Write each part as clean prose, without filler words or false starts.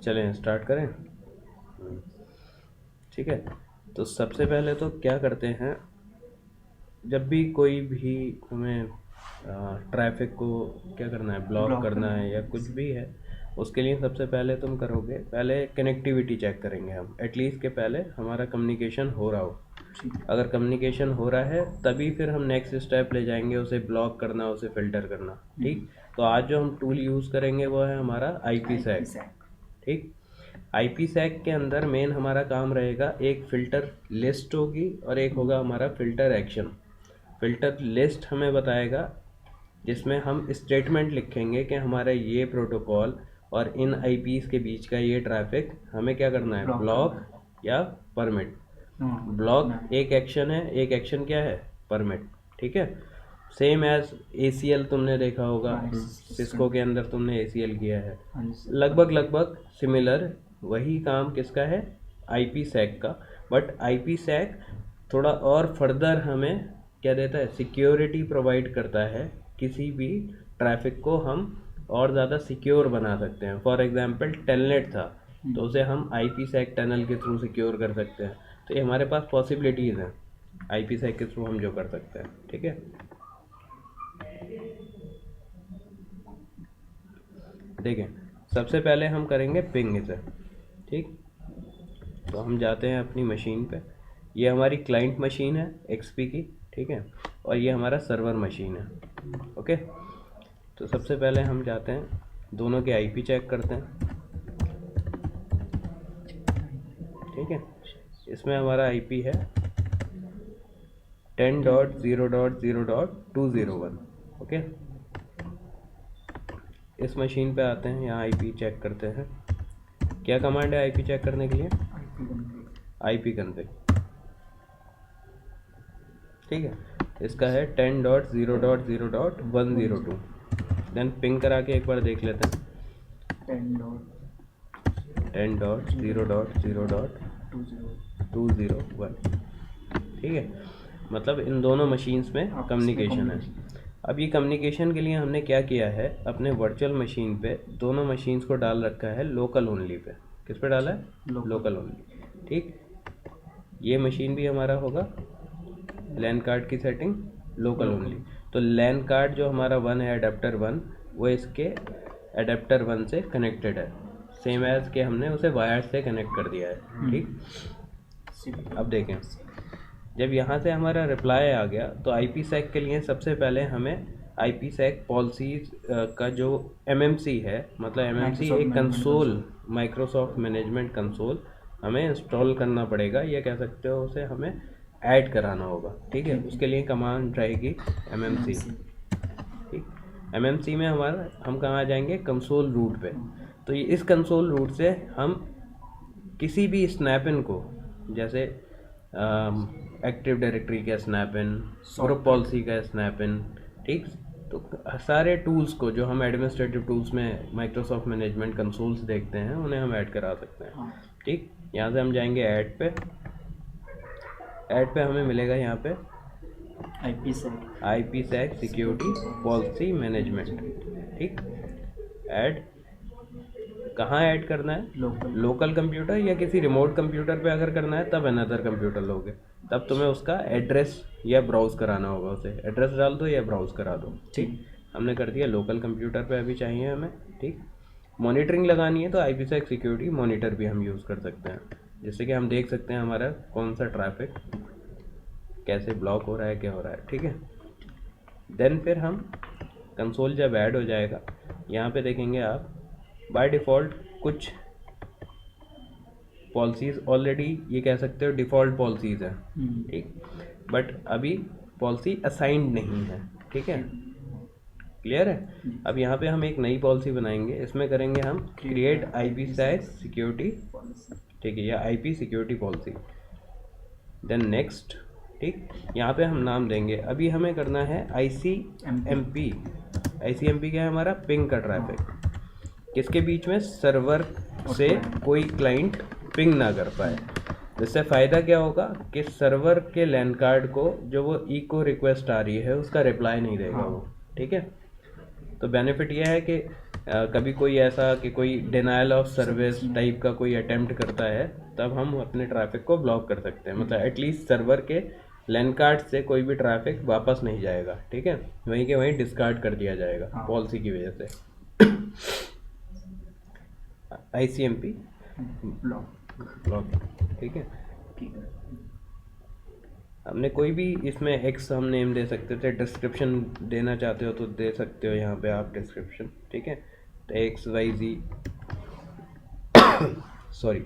चलें स्टार्ट करें। ठीक है, तो सबसे पहले तो क्या करते हैं, जब भी कोई भी हमें ट्रैफिक को क्या करना है, ब्लॉक करना है या कुछ भी है, उसके लिए सबसे पहले तुम करोगे, पहले कनेक्टिविटी चेक करेंगे हम, एटलीस्ट के पहले हमारा कम्युनिकेशन हो रहा हो। अगर कम्युनिकेशन हो रहा है तभी फिर हम नेक्स्ट स्टेप ले जाएंगे, उसे ब्लॉक करना, उसे फिल्टर करना। ठीक, तो आज जो हम टूल यूज़ करेंगे वो है हमारा IPsec। ठीक, IPsec के अंदर मेन हमारा काम रहेगा, एक फ़िल्टर लिस्ट होगी और एक होगा हमारा फ़िल्टर एक्शन। फ़िल्टर लिस्ट हमें बताएगा जिसमें हम स्टेटमेंट लिखेंगे कि हमारा ये प्रोटोकॉल और इन IPs के बीच का ये ट्रैफिक हमें क्या करना है, ब्लॉक या परमिट। ब्लॉक एक एक्शन है, एक एक्शन क्या है, परमिट। ठीक है, सेम एज ACL तुमने देखा होगा, सिस्को के अंदर तुमने ACL किया है, लगभग सिमिलर वही काम किसका है, IPsec का। बट IPsec थोड़ा और फर्दर हमें क्या देता है, सिक्योरिटी प्रोवाइड करता है। किसी भी ट्रैफिक को हम और ज़्यादा सिक्योर बना सकते हैं। फॉर एग्जांपल टेलनेट था तो उसे हम IPsec टनल के थ्रू सिक्योर कर सकते हैं। तो ये हमारे पास पॉसिबिलिटीज़ हैं IPsec के थ्रू हम जो कर सकते हैं। ठीक है, देखें सबसे पहले हम करेंगे पिंग इसे। ठीक, तो हम जाते हैं अपनी मशीन पे, ये हमारी क्लाइंट मशीन है XP की। ठीक है, और ये हमारा सर्वर मशीन है। ओके, तो सबसे पहले हम जाते हैं, दोनों के IP चेक करते हैं। ठीक है, इसमें हमारा IP है 10.0.0.201। ओके, इस मशीन पे आते हैं, यहाँ IP चेक करते हैं। क्या कमांड है IP चेक करने के लिए, IP config। ठीक है, इसका है 10.0.0.102। देन पिंग करा के एक बार देख लेते हैं, 10.0.0.201। ठीक है, मतलब इन दोनों मशीन्स में कम्युनिकेशन है। अब ये कम्युनिकेशन के लिए हमने क्या किया है, अपने वर्चुअल मशीन पे दोनों मशीन्स को डाल रखा है लोकल ओनली पे। किस पे डाला है, लोकल ओनली। ठीक, ये मशीन भी हमारा होगा लैन कार्ड की सेटिंग लोकल ओनली। तो लैन कार्ड जो हमारा 1 है, अडेप्टर 1, वो इसके अडेप्टर 1 से कनेक्टेड है, सेम एज के हमने उसे वायर से कनेक्ट कर दिया है। ठीक, अब देखें, जब यहाँ से हमारा रिप्लाई आ गया तो IPsec के लिए सबसे पहले हमें IPsec पॉलिसीज का जो MMC है, मतलब MMC एक कंसोल, माइक्रोसॉफ्ट मैनेजमेंट कंसोल हमें इंस्टॉल करना पड़ेगा, या कह सकते हो उसे हमें ऐड कराना होगा। ठीक है, उसके लिए कमांड रहेगी MMC। ठीक, MMC में हमारा हम कहाँ आ जाएंगे, कंसोल रूट पे। तो ये इस कंसोल रूट से हम किसी भी स्नैपिन को, जैसे एक्टिव डायरेक्टरी का स्नैपिन, ग्रुप पॉलिसी का स्नैपिन, ठीक, तो सारे टूल्स को जो हम एडमिनिस्ट्रेटिव टूल्स में माइक्रोसॉफ्ट मैनेजमेंट कंसोल्स देखते हैं उन्हें हम ऐड करा सकते हैं। ठीक, यहाँ से हम जाएंगे ऐड पे। ऐड पे हमें मिलेगा यहाँ पे IPsec सिक्योरिटी पॉलिसी मैनेजमेंट। ठीक, ऐड कहाँ ऐड करना है, लोकल कंप्यूटर या किसी रिमोट कंप्यूटर पे अगर करना है तब अनदर कंप्यूटर लोगे, तब तुम्हें उसका एड्रेस या ब्राउज़ कराना होगा, उसे एड्रेस डाल दो या ब्राउज़ करा दो। ठीक, हमने कर दिया, लोकल कंप्यूटर पे अभी चाहिए हमें। ठीक, मॉनिटरिंग लगानी है तो IPsec सिक्योरिटी मॉनिटर भी हम यूज़ कर सकते हैं, जिससे कि हम देख सकते हैं हमारा कौन सा ट्रैफिक कैसे ब्लॉक हो रहा है, क्या हो रहा है। ठीक है, देन फिर हम कंसोल जब ऐड हो जाएगा, यहाँ पे देखेंगे आप बाय डिफ़ॉल्ट कुछ पॉलिसीज़ ऑलरेडी, ये कह सकते हो डिफ़ॉल्ट पॉलिसीज़ हैं। ठीक, बट अभी पॉलिसी असाइंड नहीं है। ठीक है, क्लियर है। अब यहाँ पे हम एक नई पॉलिसी बनाएंगे, इसमें करेंगे हम क्रिएट IPsec सिक्योरिटी। ठीक है, या IP security policy, then next. ठीक, यहाँ पे हम नाम देंगे, अभी हमें करना है ICMP। ICMP क्या है, हमारा पिंग का ट्रैफिक, किसके बीच में, सर्वर से कोई क्लाइंट पिंग ना कर पाए। इससे फ़ायदा क्या होगा कि सर्वर के लैन कार्ड को जो वो इको रिक्वेस्ट आ रही है उसका रिप्लाई नहीं देगा वो। ठीक है, तो बेनिफिट यह है कि कभी कोई ऐसा कि कोई डिनायल ऑफ सर्विस टाइप का कोई अटेम्प्ट करता है, तब हम अपने ट्रैफिक को ब्लॉक कर सकते हैं। मतलब एटलीस्ट सर्वर के लैन कार्ड से कोई भी ट्रैफिक वापस नहीं जाएगा, ठीक है, वहीं के वहीं डिस्कार्ड कर दिया जाएगा पॉलिसी की वजह से। ICMP ब्लॉक, ठीक है। हमने कोई भी इसमें एक्स हम नेम दे सकते थे, डिस्क्रिप्शन देना चाहते हो तो दे सकते हो यहाँ पे आप डिस्क्रिप्शन, ठीक है। तो XYZ सॉरी।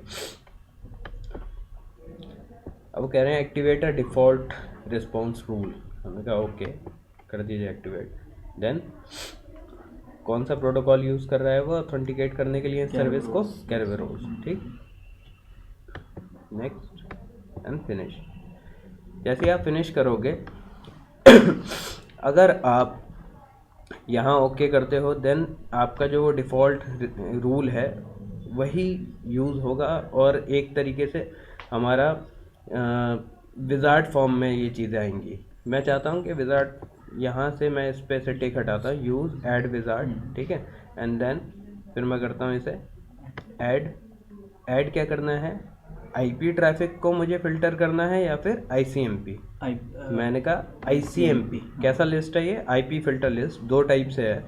अब वो कह रहे हैं एक्टिवेट अ डिफ़ॉल्ट रिस्पॉन्स रूल, हमने कहा ओके कर दीजिए एक्टिवेट। देन कौन सा प्रोटोकॉल यूज़ कर रहा है वो ऑथेंटिकेट करने के लिए सर्विस को, कैरबेरोस, ठीक। Next and finish. जैसे आप फिनिश करोगे अगर आप यहाँ ओके करते हो, देन आपका जो वो डिफ़ॉल्ट रूल है वही यूज़ होगा, और एक तरीके से हमारा विज़ार्ड फॉर्म में ये चीज़ें आएंगी। मैं चाहता हूँ कि विज़ार्ड यहाँ से मैं इस पे से टिक हटाता हूँ, यूज़ ऐड विज़ार्ड, ठीक है। एंड देन फिर मैं करता हूँ इसे ऐड क्या करना है, IP ट्रैफिक को मुझे फ़िल्टर करना है या फिर ICMP। मैंने कहा ICMP। कैसा लिस्ट है ये, IP फ़िल्टर लिस्ट, दो टाइप से है,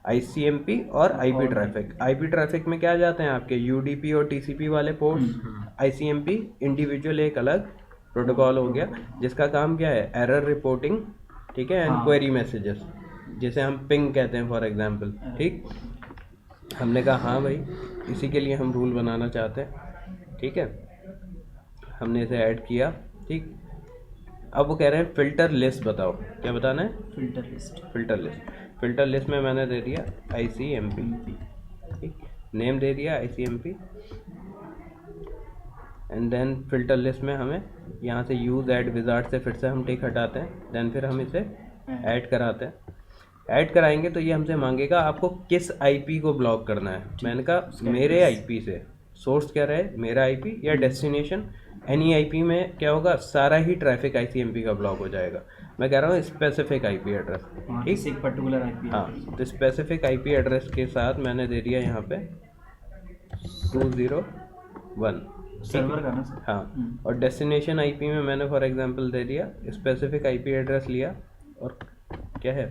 ICMP और IP ट्रैफिक। IP ट्रैफिक में क्या जाते हैं आपके UDP और TCP वाले पोर्ट्स। ICMP इंडिविजुअल एक अलग प्रोटोकॉल हो गया, जिसका काम क्या है, एरर रिपोर्टिंग, ठीक है, एंड क्वेरी मैसेजेस, जिसे हम पिंग कहते हैं फॉर एग्जांपल, ठीक। हमने कहा हाँ भाई, इसी के लिए हम रूल बनाना चाहते हैं, ठीक है। हमने इसे ऐड किया, ठीक। अब वो कह रहे हैं फ़िल्टर लिस्ट बताओ, क्या बताना है, फ़िल्टर लिस्ट में मैंने दे दिया ICMP, ठीक, नेम दे दिया ICMP। And then filter list में हमें यहाँ से यूज़ ऐड विज़ार्ड से फिर से हम टिक हटाते हैं, देन फिर हम इसे ऐड कराते हैं। ऐड कराएंगे तो ये हमसे मांगेगा आपको किस IP को ब्लॉक करना है। मैंने कहा मेरे IP से, सोर्स क्या रहे, मेरा IP या डेस्टिनेशन, एनी IP में क्या होगा, सारा ही ट्रैफिक ICMP का ब्लॉक हो जाएगा। मैं कह रहा हूँ स्पेसिफिक IP एड्रेस, ठीक, एक पर्टिकुलर IP। हाँ, तो स्पेसिफिक IP एड्रेस के साथ मैंने दे दिया यहाँ पे 201 सर्वर का ना सर। हाँ, और डेस्टिनेशन IP में मैंने फॉर एग्जांपल दे दिया स्पेसिफिक IP एड्रेस लिया, और क्या है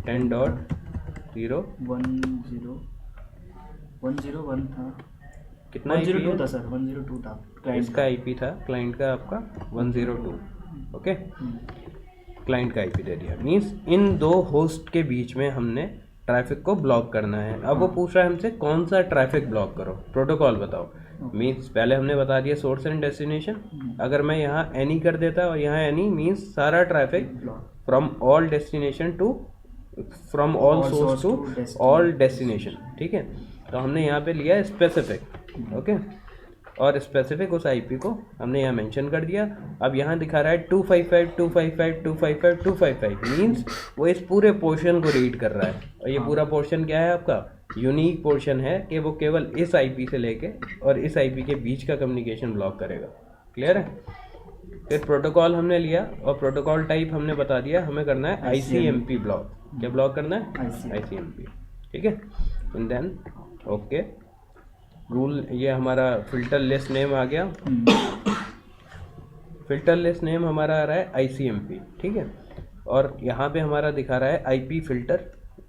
10.0.101 था, कितना 102 था सर, 102 था इसका IP था, क्लाइंट का आपका 102, ओके। क्लाइंट का IP दे दिया, मीन्स इन दो होस्ट के बीच में हमने ट्रैफिक को ब्लॉक करना है। अब वो पूछ रहा है हमसे कौन सा ट्रैफिक ब्लॉक करो, प्रोटोकॉल बताओ। मीन्स पहले हमने बता दिया सोर्स एंड डेस्टिनेशन, अगर मैं यहाँ एनी कर देता और यहाँ एनी, मीन्स सारा traffic from all destination to, from all source to all destination, ठीक है। तो हमने यहाँ पे लिया स्पेसिफिक, ओके, और स्पेसिफिक उस IP को हमने यहाँ मेंशन कर दिया। अब यहाँ दिखा रहा है 255 मीन्स वो इस पूरे पोर्शन को रीड कर रहा है, और ये पूरा पोर्शन क्या है आपका, यूनिक पोर्शन है कि वो केवल इस IP से लेके और इस IP के बीच का कम्युनिकेशन ब्लॉक करेगा। क्लियर है। फिर प्रोटोकॉल हमने लिया और प्रोटोकॉल टाइप हमने बता दिया, हमें करना है ICMP ब्लॉक। क्या ब्लॉक करना है, ICMP, ठीक है। एंड देन ओके रूल, ये हमारा फ़िल्टर लिस्ट नेम आ गया। फ़िल्टर लिस्ट नेम हमारा आ रहा है ICMP, ठीक है। और यहाँ पे हमारा दिखा रहा है IP फ़िल्टर,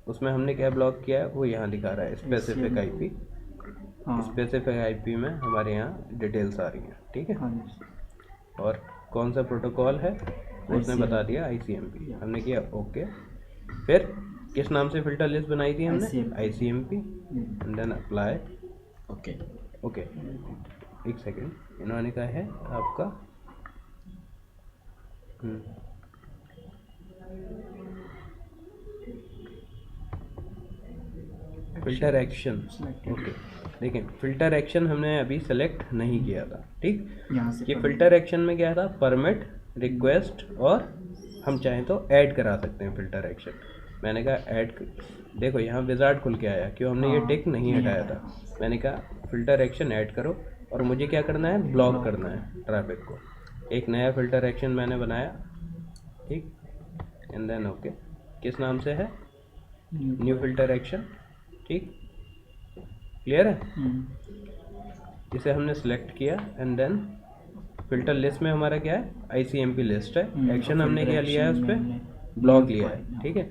उसमें हमने क्या ब्लॉक किया है वो यहाँ दिखा रहा है स्पेसिफिक IP। स्पेसिफिक IP में हमारे यहाँ डिटेल्स आ रही हैं, ठीक है। और कौन सा प्रोटोकॉल है वो उसने बता दिया ICMP, हमने किया ओके। फिर किस नाम से फ़िल्टर लिस्ट बनाई थी हमने, ICMP, and then apply, okay. एक सेकेंड, इन्होंने कहा है आपका फ़िल्टर एक्शन, ओके। देखिए फ़िल्टर एक्शन हमने अभी सेलेक्ट नहीं किया था, ठीक। ये फ़िल्टर एक्शन में क्या था, परमिट, रिक्वेस्ट, और हम चाहें तो ऐड करा सकते हैं फ़िल्टर एक्शन। मैंने कहा ऐड, देखो यहाँ विज़ार्ड खुल के आया, क्यों, हमने ये टिक नहीं हटाया था। मैंने कहा फ़िल्टर एक्शन ऐड करो, और मुझे क्या करना है, ब्लॉक करना है ट्रैफिक को। एक नया फ़िल्टर एक्शन मैंने बनाया, ठीक, एंड देन ओके। किस नाम से है, न्यू फ़िल्टर एक्शन, ठीक। क्लियर है? इसे हमने सेलेक्ट किया एंड देन फिल्टर लिस्ट में हमारा क्या है, ICMP लिस्ट है। एक्शन हमने क्या लिया है, उस पर ब्लॉक लिया है। ठीक है,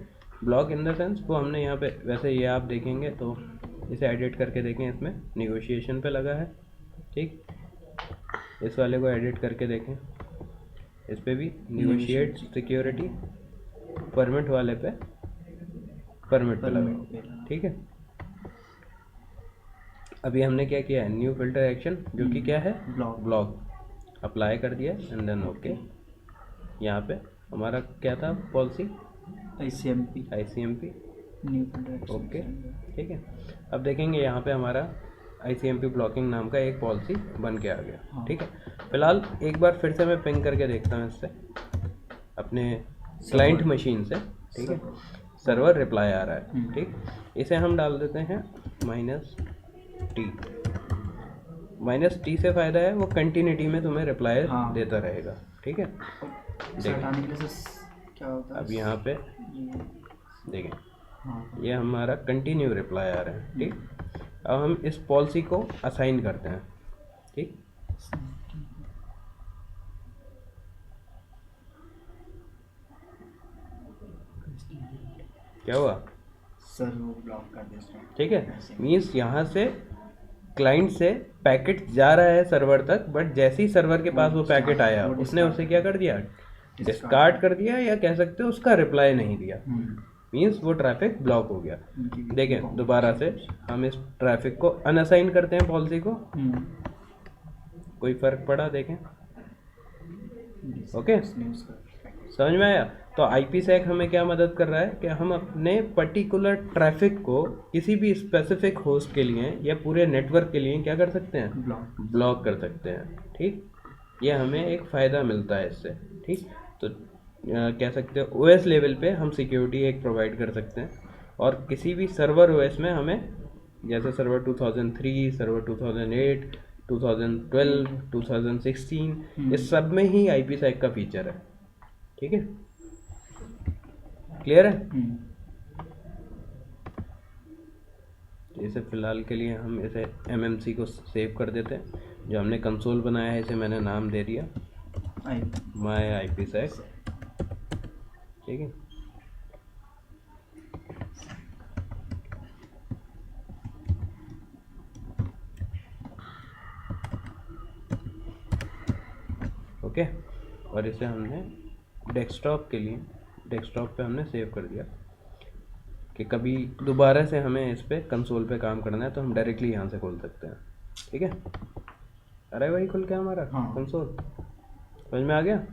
ब्लॉक इन द सेंस वो हमने यहाँ पे, वैसे ये आप देखेंगे तो इसे एडिट करके देखें, इसमें निगोशिएशन पे लगा है। ठीक, इस वाले को एडिट करके देखें, इस पे भी निगोशिएट सिक्योरिटी, परमिट वाले पे परमिट पे लगा। ठीक है, अभी हमने क्या किया है, न्यू फिल्टर एक्शन जो कि क्या है, ब्लॉक अप्लाई कर दिया एंड देन ओके। यहाँ पे हमारा क्या था, policy ICMP new filter okay. ठीक है, अब देखेंगे यहाँ पे हमारा ICMP ब्लॉकिंग नाम का एक पॉलिसी बन के आ गया। ठीक है, फिलहाल एक बार फिर से मैं पिंग करके देखता हूँ इससे अपने क्लाइंट मशीन से। ठीक है, सर्वर रिप्लाई आ रहा है। ठीक, इसे हम डाल देते हैं -T। -T से फ़ायदा है वो कंटिन्यूटी में तुम्हें रिप्लाई देता रहेगा। ठीक है, क्या होता है अब यहाँ पे देखें, ये हमारा कंटिन्यू रिप्लाई आ रहा है। ठीक, अब हम इस पॉलिसी को असाइन करते हैं। ठीक, क्या हुआ सर, वो ब्लॉक कर दिया। ठीक है, मीन्स यहाँ से क्लाइंट से पैकेट जा रहा है सर्वर तक, बट जैसे ही सर्वर के पास वो पैकेट आया उसने उसे क्या कर दिया, डिस्कार्ड कर दिया, या कह सकते हो उसका रिप्लाई नहीं दिया। मीन्स वो ट्रैफिक ब्लॉक हो गया। देखें दोबारा से हम इस ट्रैफिक को अनअसाइन करते हैं पॉलिसी को, कोई फर्क पड़ा? देखें, ओके, समझ में आया? तो IPsec हमें क्या मदद कर रहा है कि हम अपने पर्टिकुलर ट्रैफिक को किसी भी स्पेसिफिक होस्ट के लिए या पूरे नेटवर्क के लिए क्या कर सकते हैं, ब्लॉक कर सकते हैं। ठीक, ये हमें एक फ़ायदा मिलता है इससे। ठीक, तो कह सकते हैं OS लेवल पे हम सिक्योरिटी एक प्रोवाइड कर सकते हैं, और किसी भी सर्वर OS में हमें, जैसे सर्वर 2003, सर्वर 2008, 2012, 2016, इस सब में ही IPsec का फीचर है। ठीक है, क्लियर है? इसे फिलहाल के लिए हम इसे MMC को सेव कर देते हैं। जो हमने कंसोल बनाया है इसे मैंने नाम दे दिया माय IPsec। ठीक है, ओके, और इसे हमने डेस्कटॉप के लिए, डेस्कटॉप पे हमने सेव कर दिया कि कभी दोबारा से हमें इस पे कंसोल पे काम करना है तो हम डायरेक्टली यहाँ से खोल सकते हैं। ठीक है, अरे वही खुल के हमारा कंसोल, समझ में आ गया?